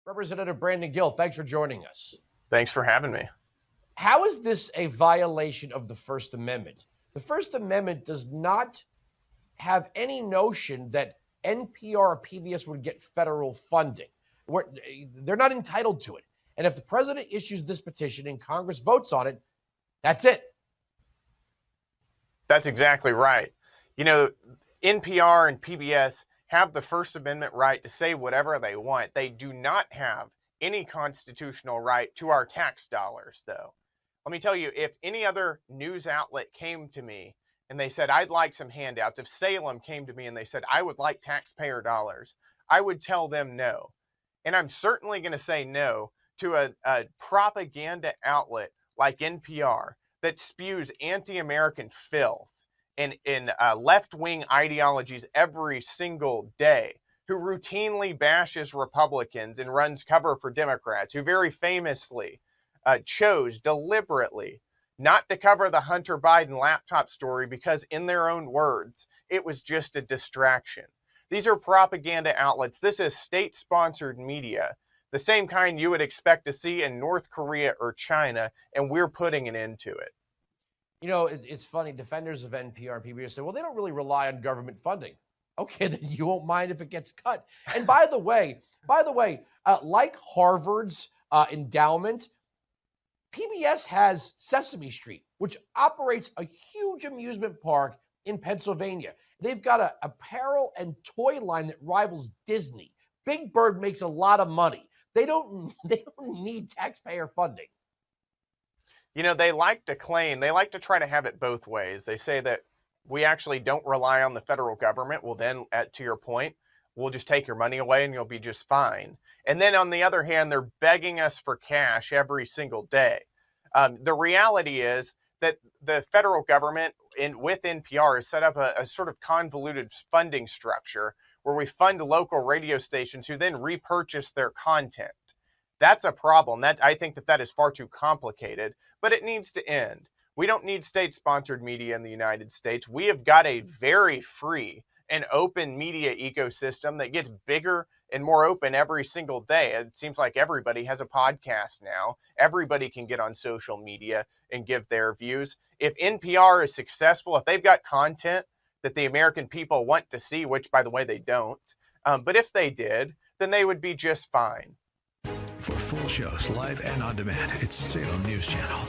Representative Brandon Gill, thanks for joining us. Thanks for having me. How is this a violation of the First Amendment? The First Amendment does not have any notion that NPR or PBS would get federal funding. They're not entitled to it. And if the president issues this petition and Congress votes on it, that's it. That's exactly right. You know, NPR and PBS have the First Amendment right to say whatever they want. They do not have any constitutional right to our tax dollars, though. Let me tell you, if any other news outlet came to me and they said, I'd like some handouts, if Salem came to me and they said, I would like taxpayer dollars, I would tell them no. And I'm certainly going to say no to a propaganda outlet like NPR that spews anti-American filth and left-wing ideologies every single day, who routinely bashes Republicans and runs cover for Democrats, who very famously chose deliberately not to cover the Hunter Biden laptop story because, in their own words, it was just a distraction. These are propaganda outlets. This is state-sponsored media, the same kind you would expect to see in North Korea or China, and we're putting an end to it. You know, it's funny. Defenders of NPR and PBS say, well, they don't really rely on government funding. Okay, then you won't mind if it gets cut. And by the way, like Harvard's endowment, PBS has Sesame Street, which operates a huge amusement park in Pennsylvania. They've got an apparel and toy line that rivals Disney. Big Bird makes a lot of money. They don't need taxpayer funding. You know, they like to try to have it both ways. They say that we actually don't rely on the federal government. Well, then, to your point, we'll just take your money away and you'll be just fine. And then on the other hand, they're begging us for cash every single day. The reality is that the federal government with NPR has set up a sort of convoluted funding structure where we fund local radio stations who then repurchase their content. That's a problem. I think that is far too complicated, but it needs to end. We don't need state-sponsored media in the United States. We have got a very free and open media ecosystem that gets bigger and more open every single day. It seems like everybody has a podcast now. Everybody can get on social media and give their views. If NPR is successful, if they've got content that the American people want to see, which, by the way, they don't, but if they did, then they would be just fine. For full shows, live and on demand, it's Salem News Channel.